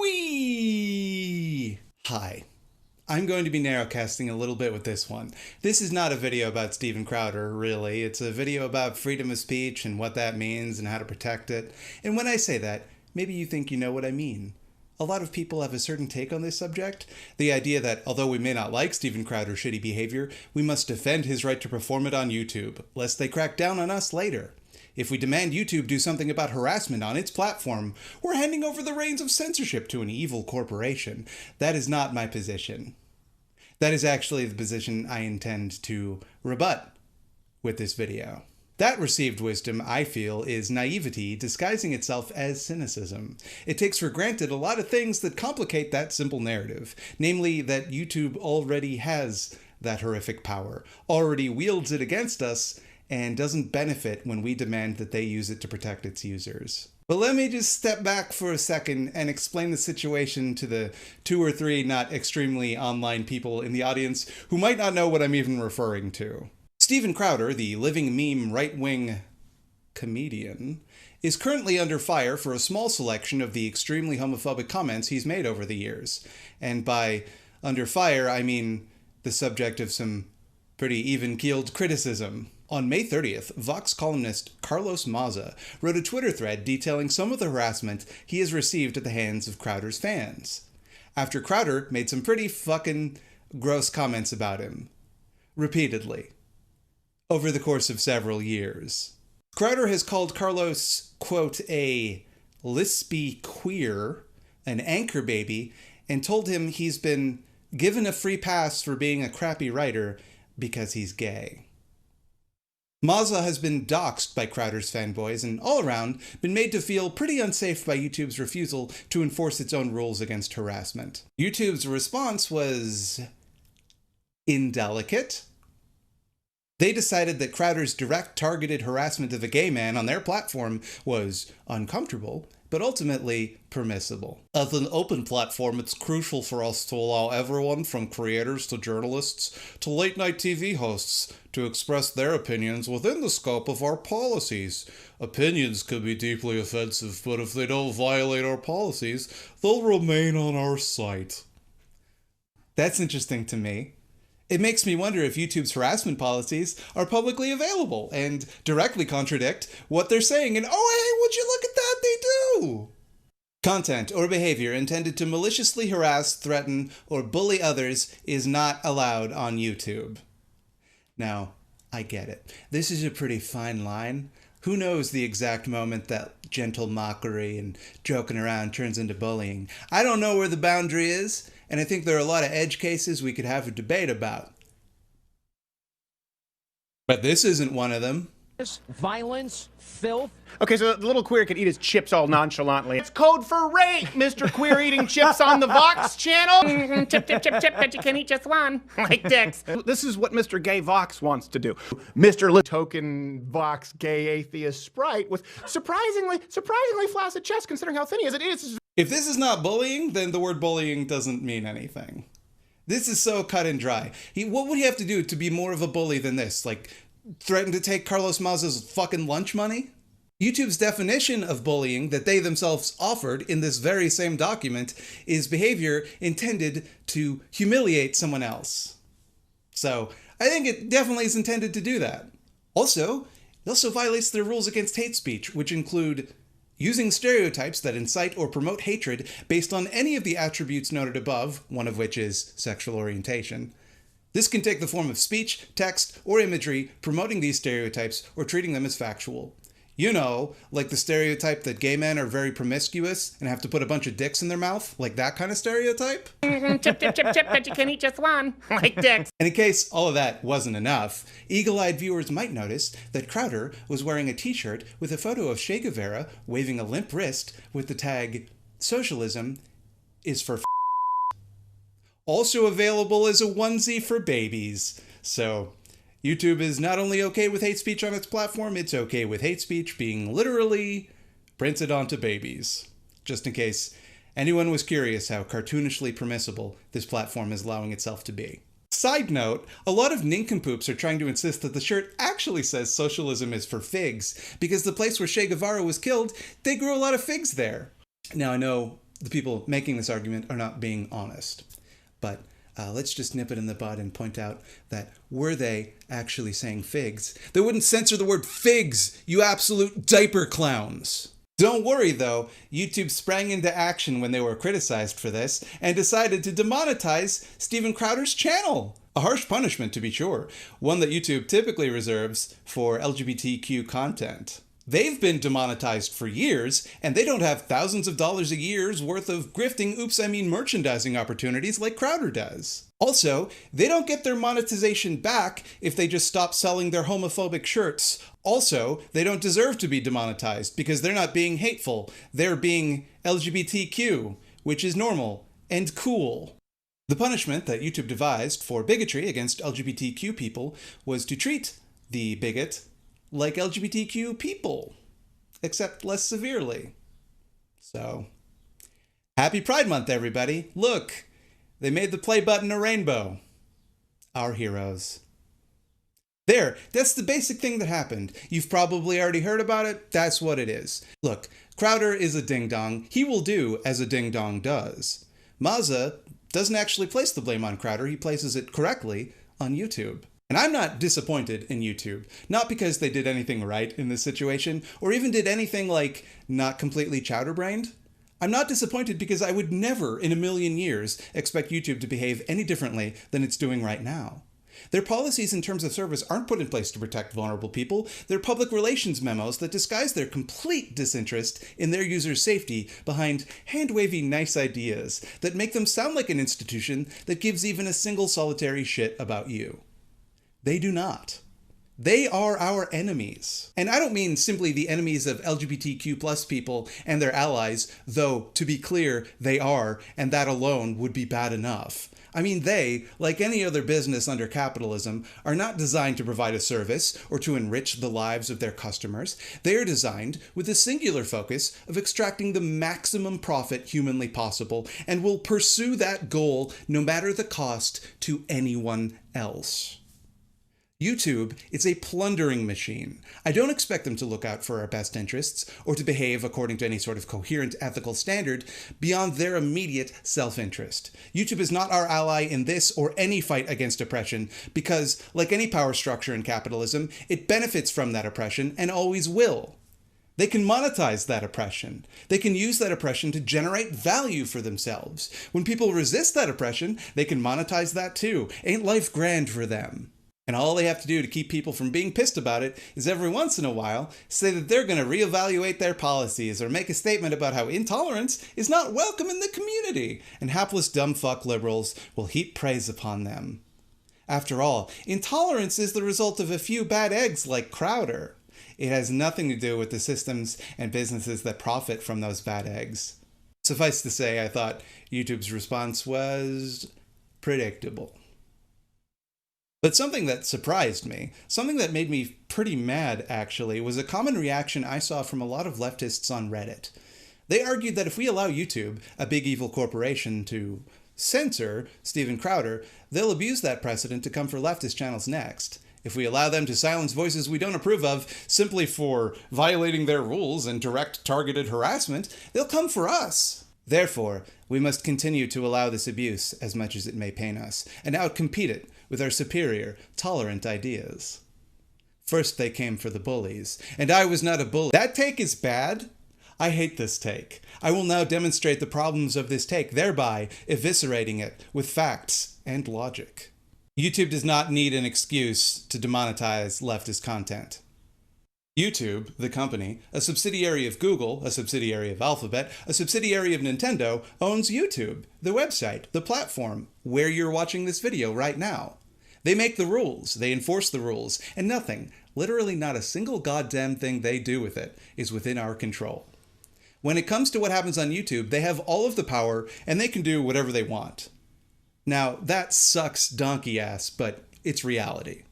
Whee! Hi. I'm going to be narrowcasting a little bit with this one. This is not a video about Steven Crowder, really. It's a video about freedom of speech and what that means and how to protect it. And when I say that, maybe you think you know what I mean. A lot of people have a certain take on this subject. The idea that, although we may not like Steven Crowder's shitty behavior, we must defend his right to perform it on YouTube, lest they crack down on us later. If we demand YouTube do something about harassment on its platform, we're handing over the reins of censorship to an evil corporation. That is not my position. That is actually the position I intend to rebut with this video. That received wisdom, I feel, is naivety disguising itself as cynicism. It takes for granted a lot of things that complicate that simple narrative, namely that YouTube already has that horrific power, already wields it against us, and doesn't benefit when we demand that they use it to protect its users. But let me just step back for a second and explain the situation to the 2 or 3 not extremely online people in the audience who might not know what I'm even referring to. Steven Crowder, the living meme right-wing comedian, is currently under fire for a small selection of the extremely homophobic comments he's made over the years. And by under fire, I mean the subject of some pretty even-keeled criticism. On May 30th, Vox columnist Carlos Maza wrote a Twitter thread detailing some of the harassment he has received at the hands of Crowder's fans, after Crowder made some pretty fucking gross comments about him, repeatedly, over the course of several years. Crowder has called Carlos, quote, a lispy queer, an anchor baby, and told him he's been given a free pass for being a crappy writer because he's gay. Maza has been doxxed by Crowder's fanboys and, all around, been made to feel pretty unsafe by YouTube's refusal to enforce its own rules against harassment. YouTube's response was indelicate. They decided that Crowder's direct targeted harassment of a gay man on their platform was uncomfortable, but ultimately permissible. As an open platform, it's crucial for us to allow everyone from creators to journalists to late-night TV hosts to express their opinions within the scope of our policies. Opinions could be deeply offensive, but if they don't violate our policies, they'll remain on our site. That's interesting to me. It makes me wonder if YouTube's harassment policies are publicly available and directly contradict what they're saying. And oh, hey, would you look at that? They do! Content or behavior intended to maliciously harass, threaten, or bully others is not allowed on YouTube. Now, I get it. This is a pretty fine line. Who knows the exact moment that gentle mockery and joking around turns into bullying? I don't know where the boundary is, and I think there are a lot of edge cases we could have a debate about. But this isn't one of them. Violence, filth. Okay, so the little queer could eat his chips all nonchalantly. It's code for rape, Mr. Queer eating chips on the Vox channel. Chip, chip, chip, chip, but you can eat just one, like dicks. This is what Mr. Gay Vox wants to do. Mr. Token Vox Gay Atheist Sprite with surprisingly flaccid chest considering how thin he is. It is. If this is not bullying, then the word bullying doesn't mean anything. This is so cut and dry. What would he have to do to be more of a bully than this? Like, threaten to take Carlos Maza's fucking lunch money? YouTube's definition of bullying that they themselves offered in this very same document is behavior intended to humiliate someone else. So I think it definitely is intended to do that. Also, it also violates their rules against hate speech, which include using stereotypes that incite or promote hatred based on any of the attributes noted above, one of which is sexual orientation. This can take the form of speech, text, or imagery promoting these stereotypes or treating them as factual. You know, like the stereotype that gay men are very promiscuous and have to put a bunch of dicks in their mouth, like that kind of stereotype? Chip, chip, chip, chip, but you can eat just one, like dicks. And in case all of that wasn't enough, eagle-eyed viewers might notice that Crowder was wearing a t-shirt with a photo of Che Guevara waving a limp wrist with the tag, "Socialism is for f***." Also available as a onesie for babies. So YouTube is not only okay with hate speech on its platform, it's okay with hate speech being literally printed onto babies. Just in case anyone was curious how cartoonishly permissible this platform is allowing itself to be. Side note, a lot of nincompoops are trying to insist that the shirt actually says socialism is for figs, because the place where Che Guevara was killed, they grew a lot of figs there. Now I know the people making this argument are not being honest. But let's just nip it in the bud and point out that were they actually saying figs, they wouldn't censor the word figs, you absolute diaper clowns. Don't worry though, YouTube sprang into action when they were criticized for this and decided to demonetize Steven Crowder's channel. A harsh punishment, to be sure, one that YouTube typically reserves for LGBTQ content. They've been demonetized for years, and they don't have thousands of dollars a year's worth of grifting merchandising opportunities like Crowder does. Also, they don't get their monetization back if they just stop selling their homophobic shirts. Also, they don't deserve to be demonetized because they're not being hateful. They're being LGBTQ, which is normal and cool. The punishment that YouTube devised for bigotry against LGBTQ people was to treat the bigot like LGBTQ people, except less severely. So, happy Pride Month, everybody. Look, they made the play button a rainbow. Our heroes. There, that's the basic thing that happened. You've probably already heard about it. That's what it is. Look, Crowder is a ding-dong. He will do as a ding-dong does. Mazza doesn't actually place the blame on Crowder. He places it correctly on YouTube. And I'm not disappointed in YouTube, not because they did anything right in this situation, or even did anything like not completely chowder-brained. I'm not disappointed because I would never in a million years expect YouTube to behave any differently than it's doing right now. Their policies in terms of service aren't put in place to protect vulnerable people. They're public relations memos that disguise their complete disinterest in their users' safety behind hand-wavy nice ideas that make them sound like an institution that gives even a single solitary shit about you. They do not. They are our enemies. And I don't mean simply the enemies of LGBTQ+ people and their allies, though, to be clear, they are, and that alone would be bad enough. I mean they, like any other business under capitalism, are not designed to provide a service or to enrich the lives of their customers. They are designed with the singular focus of extracting the maximum profit humanly possible and will pursue that goal no matter the cost to anyone else. YouTube is a plundering machine. I don't expect them to look out for our best interests or to behave according to any sort of coherent ethical standard beyond their immediate self-interest. YouTube is not our ally in this or any fight against oppression because, like any power structure in capitalism, it benefits from that oppression and always will. They can monetize that oppression. They can use that oppression to generate value for themselves. When people resist that oppression, they can monetize that too. Ain't life grand for them? And all they have to do to keep people from being pissed about it is every once in a while say that they're going to reevaluate their policies or make a statement about how intolerance is not welcome in the community, and hapless dumb fuck liberals will heap praise upon them. After all, intolerance is the result of a few bad eggs like Crowder. It has nothing to do with the systems and businesses that profit from those bad eggs. Suffice to say, I thought YouTube's response was predictable. But something that surprised me, something that made me pretty mad actually, was a common reaction I saw from a lot of leftists on Reddit. They argued that if we allow YouTube, a big evil corporation, to censor Steven Crowder, they'll abuse that precedent to come for leftist channels next. If we allow them to silence voices we don't approve of simply for violating their rules and direct targeted harassment, they'll come for us. Therefore, we must continue to allow this abuse as much as it may pain us, and outcompete it with our superior, tolerant ideas. First they came for the bullies, and I was not a bully. That take is bad. I hate this take. I will now demonstrate the problems of this take, thereby eviscerating it with facts and logic. YouTube does not need an excuse to demonetize leftist content. YouTube, the company, a subsidiary of Google, a subsidiary of Alphabet, a subsidiary of Nintendo, owns YouTube, the website, the platform, where you're watching this video right now. They make the rules, they enforce the rules, and nothing, literally not a single goddamn thing they do with it, is within our control. When it comes to what happens on YouTube, they have all of the power, and they can do whatever they want. Now, that sucks donkey ass, but it's reality.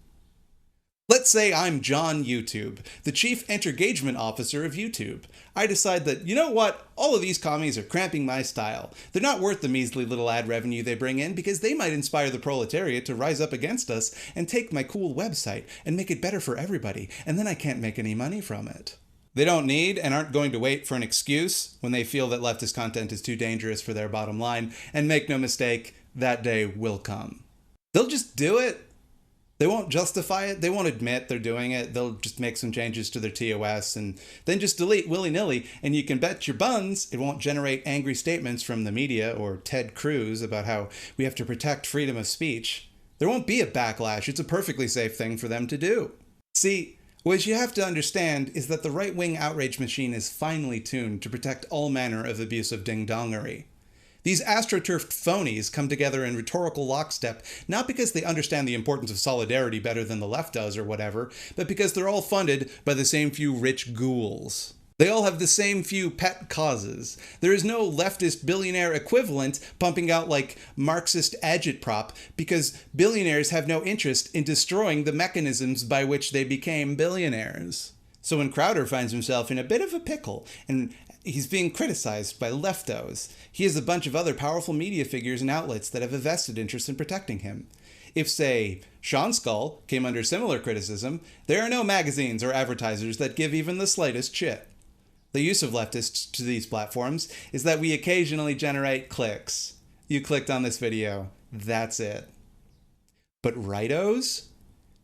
Let's say I'm John YouTube, the Chief Entergagement Officer of YouTube. I decide that, you know what, all of these commies are cramping my style. They're not worth the measly little ad revenue they bring in because they might inspire the proletariat to rise up against us and take my cool website and make it better for everybody, and then I can't make any money from it. They don't need and aren't going to wait for an excuse when they feel that leftist content is too dangerous for their bottom line. And make no mistake, that day will come. They'll just do it. They won't justify it. They won't admit they're doing it. They'll just make some changes to their TOS and then just delete willy-nilly. And you can bet your buns it won't generate angry statements from the media or Ted Cruz about how we have to protect freedom of speech. There won't be a backlash. It's a perfectly safe thing for them to do. See, what you have to understand is that the right-wing outrage machine is finely tuned to protect all manner of abusive ding-dongery. These astroturfed phonies come together in rhetorical lockstep, not because they understand the importance of solidarity better than the left does or whatever, but because they're all funded by the same few rich ghouls. They all have the same few pet causes. There is no leftist billionaire equivalent pumping out like Marxist agitprop because billionaires have no interest in destroying the mechanisms by which they became billionaires. So when Crowder finds himself in a bit of a pickle and he's being criticized by leftos, he has a bunch of other powerful media figures and outlets that have a vested interest in protecting him. If, say, Sean Skull came under similar criticism, there are no magazines or advertisers that give even the slightest shit. The use of leftists to these platforms is that we occasionally generate clicks. You clicked on this video, that's it. But rightos?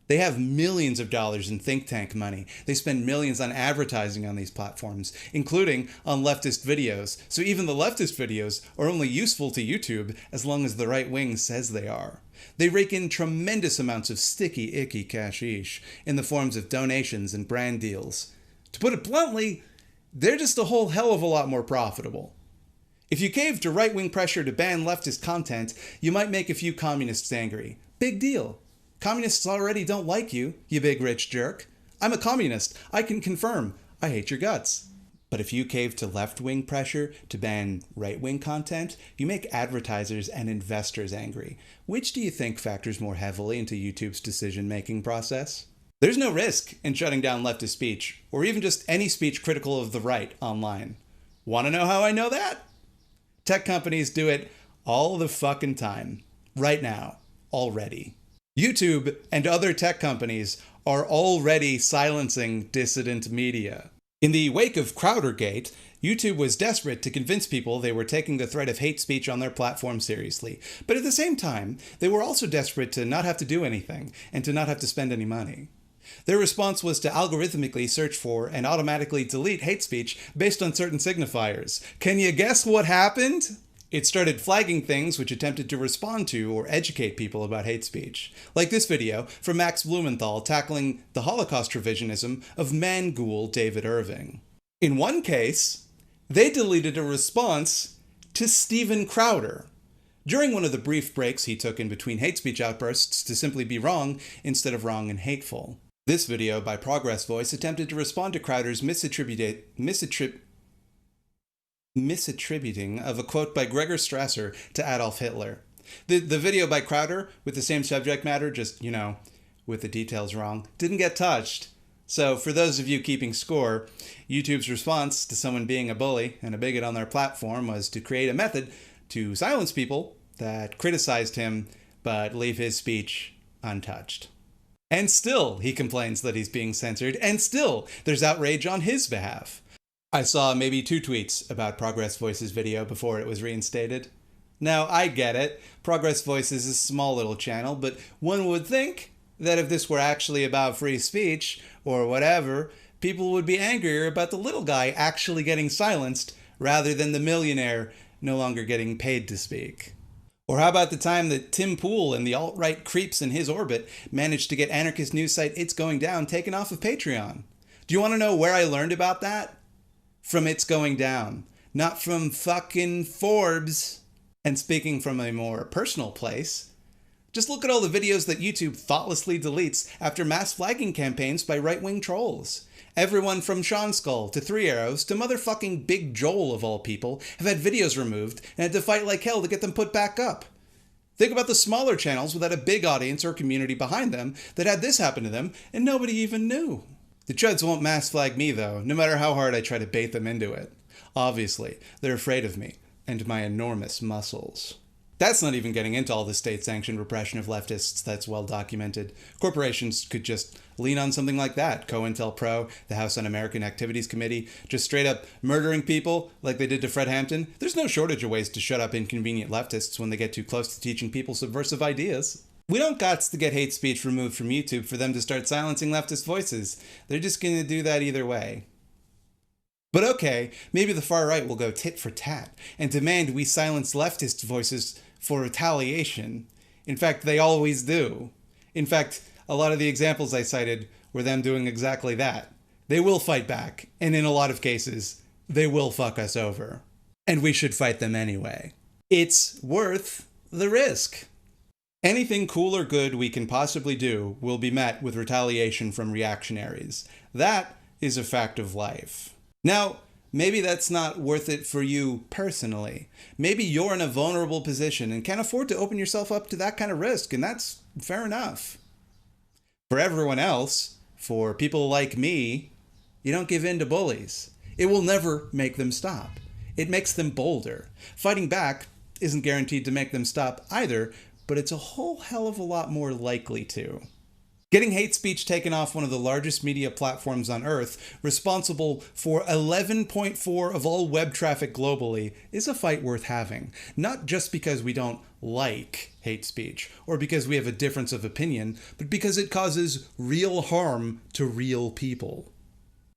They have millions of dollars in think tank money. They spend millions on advertising on these platforms, including on leftist videos. So even the leftist videos are only useful to YouTube as long as the right wing says they are. They rake in tremendous amounts of sticky, icky cashish in the forms of donations and brand deals. To put it bluntly, they're just a whole hell of a lot more profitable. If you cave to right-wing pressure to ban leftist content, you might make a few communists angry. Big deal. Communists already don't like you, you big rich jerk. I'm a communist. I can confirm. I hate your guts. But if you cave to left-wing pressure to ban right-wing content, you make advertisers and investors angry. Which do you think factors more heavily into YouTube's decision-making process? There's no risk in shutting down leftist speech, or even just any speech critical of the right online. Want to know how I know that? Tech companies do it all the fucking time. Right now. Already. YouTube and other tech companies are already silencing dissident media. In the wake of Crowdergate, YouTube was desperate to convince people they were taking the threat of hate speech on their platform seriously. But at the same time, they were also desperate to not have to do anything and to not have to spend any money. Their response was to algorithmically search for and automatically delete hate speech based on certain signifiers. Can you guess what happened? It started flagging things which attempted to respond to or educate people about hate speech, like this video from Max Blumenthal tackling the Holocaust revisionism of man-ghoul David Irving. In one case, they deleted a response to Steven Crowder during one of the brief breaks he took in between hate speech outbursts to simply be wrong instead of wrong and hateful. This video by Progress Voice attempted to respond to Crowder's misattributing of a quote by Gregor Strasser to Adolf Hitler. The video by Crowder, with the same subject matter, just, with the details wrong, didn't get touched. So for those of you keeping score, YouTube's response to someone being a bully and a bigot on their platform was to create a method to silence people that criticized him but leave his speech untouched. And still, he complains that he's being censored, and still, there's outrage on his behalf. I saw maybe 2 tweets about Progress Voice's video before it was reinstated. Now, I get it. Progress Voice is a small little channel, but one would think that if this were actually about free speech, or whatever, people would be angrier about the little guy actually getting silenced, rather than the millionaire no longer getting paid to speak. Or how about the time that Tim Pool and the alt-right creeps in his orbit managed to get anarchist news site It's Going Down taken off of Patreon? Do you want to know where I learned about that? From It's Going Down, not from fucking Forbes. And speaking from a more personal place, just look at all the videos that YouTube thoughtlessly deletes after mass flagging campaigns by right-wing trolls. Everyone from Sean Skull to Three Arrows to motherfucking Big Joel of all people have had videos removed and had to fight like hell to get them put back up. Think about the smaller channels without a big audience or community behind them that had this happen to them and nobody even knew. The chuds won't mass flag me though, no matter how hard I try to bait them into it. Obviously, they're afraid of me and my enormous muscles. That's not even getting into all the state-sanctioned repression of leftists that's well documented. Corporations could just lean on something like that. COINTELPRO, the House Un-American Activities Committee, just straight up murdering people like they did to Fred Hampton. There's no shortage of ways to shut up inconvenient leftists when they get too close to teaching people subversive ideas. We don't gots to get hate speech removed from YouTube for them to start silencing leftist voices. They're just going to do that either way. But okay, maybe the far right will go tit for tat and demand we silence leftist voices for retaliation. In fact, they always do. In fact, a lot of the examples I cited were them doing exactly that. They will fight back, and in a lot of cases, they will fuck us over. And we should fight them anyway. It's worth the risk. Anything cool or good we can possibly do will be met with retaliation from reactionaries. That is a fact of life. Now, maybe that's not worth it for you personally. Maybe you're in a vulnerable position and can't afford to open yourself up to that kind of risk, and that's fair enough. For everyone else, for people like me, you don't give in to bullies. It will never make them stop. It makes them bolder. Fighting back isn't guaranteed to make them stop either, but it's a whole hell of a lot more likely to. Getting hate speech taken off one of the largest media platforms on Earth, responsible for 11.4% of all web traffic globally, is a fight worth having. Not just because we don't like hate speech, or because we have a difference of opinion, but because it causes real harm to real people.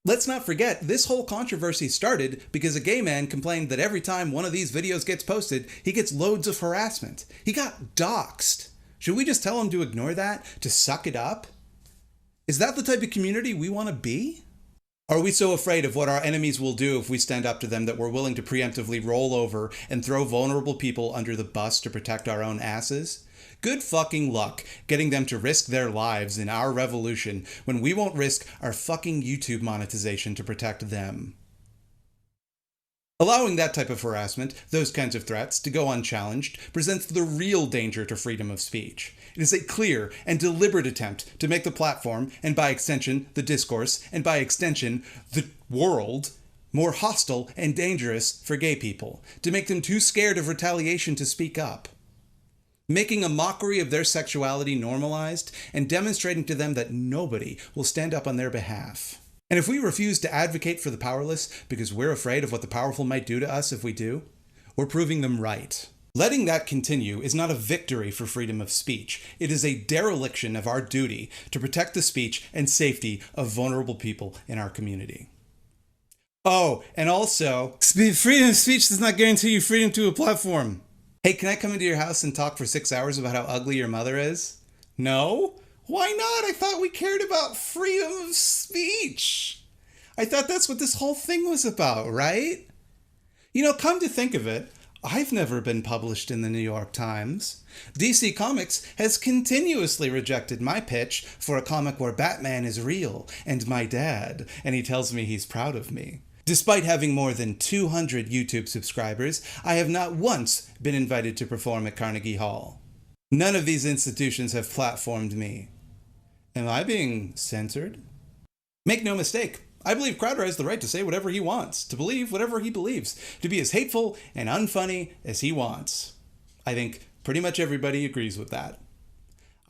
Let's not forget, this whole controversy started because a gay man complained that every time one of these videos gets posted, he gets loads of harassment. He got doxxed. Should we just tell him to ignore that? To suck it up? Is that the type of community we want to be? Are we so afraid of what our enemies will do if we stand up to them that we're willing to preemptively roll over and throw vulnerable people under the bus to protect our own asses? Good fucking luck getting them to risk their lives in our revolution when we won't risk our fucking YouTube monetization to protect them. Allowing that type of harassment, those kinds of threats, to go unchallenged presents the real danger to freedom of speech. It is a clear and deliberate attempt to make the platform, and by extension, the discourse, and by extension, the world, more hostile and dangerous for gay people, to make them too scared of retaliation to speak up. Making a mockery of their sexuality normalized, and demonstrating to them that nobody will stand up on their behalf. And if we refuse to advocate for the powerless because we're afraid of what the powerful might do to us if we do, we're proving them right. Letting that continue is not a victory for freedom of speech. It is a dereliction of our duty to protect the speech and safety of vulnerable people in our community. Oh, and also, freedom of speech does not guarantee you freedom to a platform. Hey, can I come into your house and talk for 6 hours about how ugly your mother is? No? Why not? I thought we cared about freedom of speech. I thought that's what this whole thing was about, right? You know, come to think of it, I've never been published in the New York Times. DC Comics has continuously rejected my pitch for a comic where Batman is real and my dad, and he tells me he's proud of me. Despite having more than 200 YouTube subscribers, I have not once been invited to perform at Carnegie Hall. None of these institutions have platformed me. Am I being censored? Make no mistake, I believe Crowder has the right to say whatever he wants, to believe whatever he believes, to be as hateful and unfunny as he wants. I think pretty much everybody agrees with that.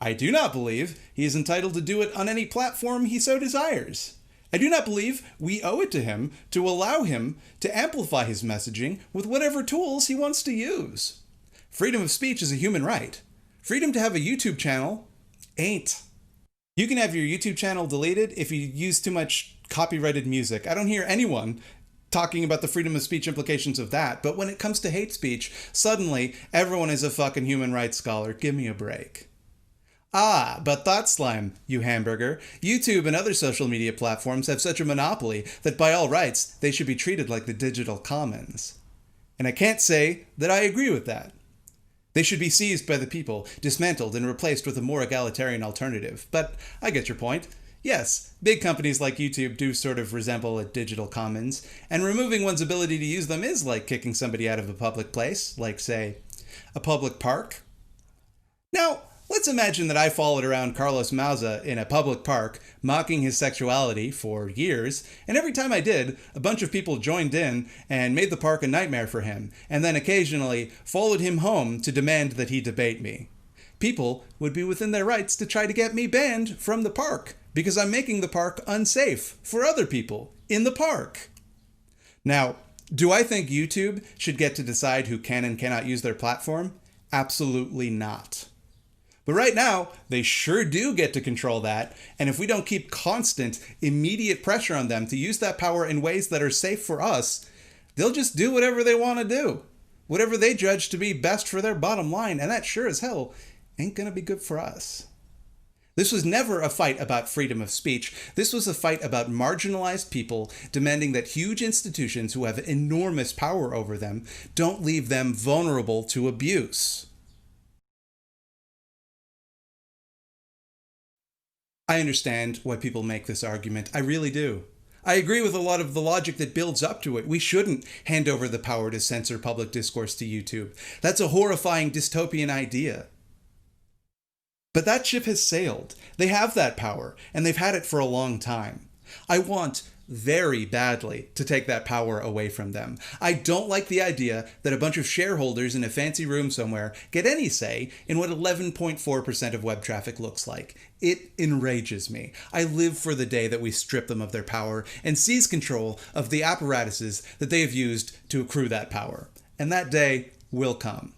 I do not believe he is entitled to do it on any platform he so desires. I do not believe we owe it to him to allow him to amplify his messaging with whatever tools he wants to use. Freedom of speech is a human right. Freedom to have a YouTube channel ain't. You can have your YouTube channel deleted if you use too much copyrighted music. I don't hear anyone talking about the freedom of speech implications of that, but when it comes to hate speech, suddenly everyone is a fucking human rights scholar. Give me a break. Ah, but Thought Slime, you hamburger. YouTube and other social media platforms have such a monopoly that by all rights, they should be treated like the digital commons. And I can't say that I agree with that. They should be seized by the people, dismantled, and replaced with a more egalitarian alternative. But I get your point. Yes, big companies like YouTube do sort of resemble a digital commons, and removing one's ability to use them is like kicking somebody out of a public place, like, say, a public park. Now, Let's imagine that I followed around Carlos Mauza in a public park, mocking his sexuality for years, and every time I did, a bunch of people joined in and made the park a nightmare for him, and then occasionally followed him home to demand that he debate me. People would be within their rights to try to get me banned from the park, because I'm making the park unsafe for other people in the park. Now, do I think YouTube should get to decide who can and cannot use their platform? Absolutely not. But right now, they sure do get to control that, and if we don't keep constant, immediate pressure on them to use that power in ways that are safe for us, they'll just do whatever they want to do. Whatever they judge to be best for their bottom line, and that sure as hell ain't gonna be good for us. This was never a fight about freedom of speech. This was a fight about marginalized people demanding that huge institutions who have enormous power over them don't leave them vulnerable to abuse. I understand why people make this argument. I really do. I agree with a lot of the logic that builds up to it. We shouldn't hand over the power to censor public discourse to YouTube. That's a horrifying dystopian idea. But that ship has sailed. They have that power, and they've had it for a long time. I want very badly to take that power away from them. I don't like the idea that a bunch of shareholders in a fancy room somewhere get any say in what 11.4% of web traffic looks like. It enrages me. I live for the day that we strip them of their power and seize control of the apparatuses that they have used to accrue that power. And that day will come.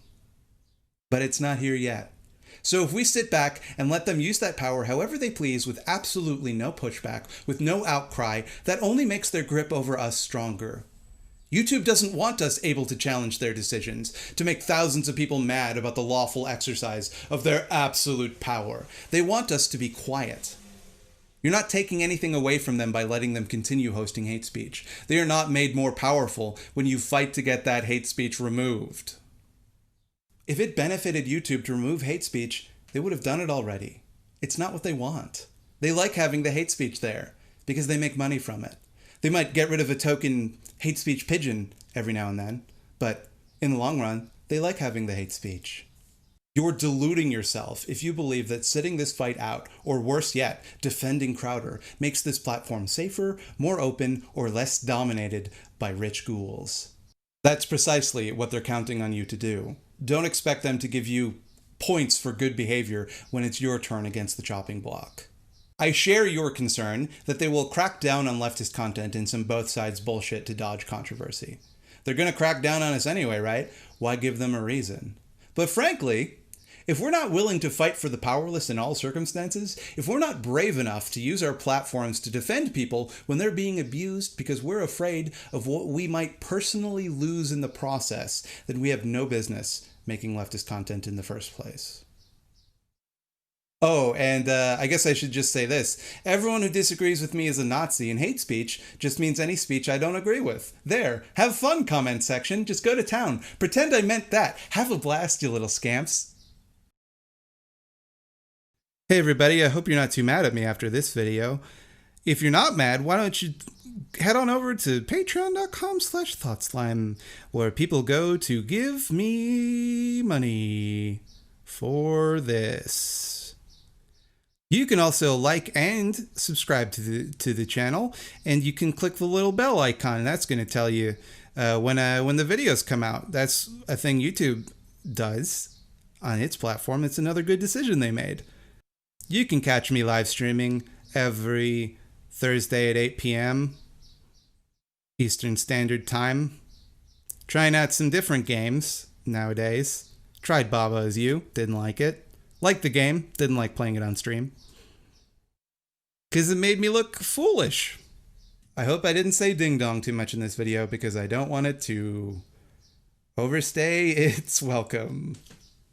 But it's not here yet. So if we sit back and let them use that power however they please with absolutely no pushback, with no outcry, that only makes their grip over us stronger. YouTube doesn't want us able to challenge their decisions, to make thousands of people mad about the lawful exercise of their absolute power. They want us to be quiet. You're not taking anything away from them by letting them continue hosting hate speech. They are not made more powerful when you fight to get that hate speech removed. If it benefited YouTube to remove hate speech, they would have done it already. It's not what they want. They like having the hate speech there because they make money from it. They might get rid of a token hate speech pigeon every now and then, but in the long run, they like having the hate speech. You're deluding yourself if you believe that sitting this fight out, or worse yet, defending Crowder, makes this platform safer, more open, or less dominated by rich ghouls. That's precisely what they're counting on you to do. Don't expect them to give you points for good behavior when it's your turn against the chopping block. I share your concern that they will crack down on leftist content and some both sides bullshit to dodge controversy. They're going to crack down on us anyway, right? Why give them a reason? But frankly, if we're not willing to fight for the powerless in all circumstances, if we're not brave enough to use our platforms to defend people when they're being abused because we're afraid of what we might personally lose in the process, then we have no business making leftist content in the first place. Oh, and I guess I should just say this. Everyone who disagrees with me is a Nazi, and hate speech just means any speech I don't agree with. There. Have fun, comment section. Just go to town. Pretend I meant that. Have a blast, you little scamps. Hey everybody, I hope you're not too mad at me after this video. If you're not mad, why don't you head on over to patreon.com/thoughtslime, where people go to give me money for this. You can also like and subscribe to the channel, and you can click the little bell icon. That's going to tell you when the videos come out. That's a thing YouTube does on its platform. It's another good decision they made. You can catch me live streaming every Thursday at 8 p.m. Eastern Standard Time. Trying out some different games nowadays. Tried Baba Is You, didn't like it. Liked the game, didn't like playing it on stream. Because it made me look foolish. I hope I didn't say ding dong too much in this video because I don't want it to overstay its welcome.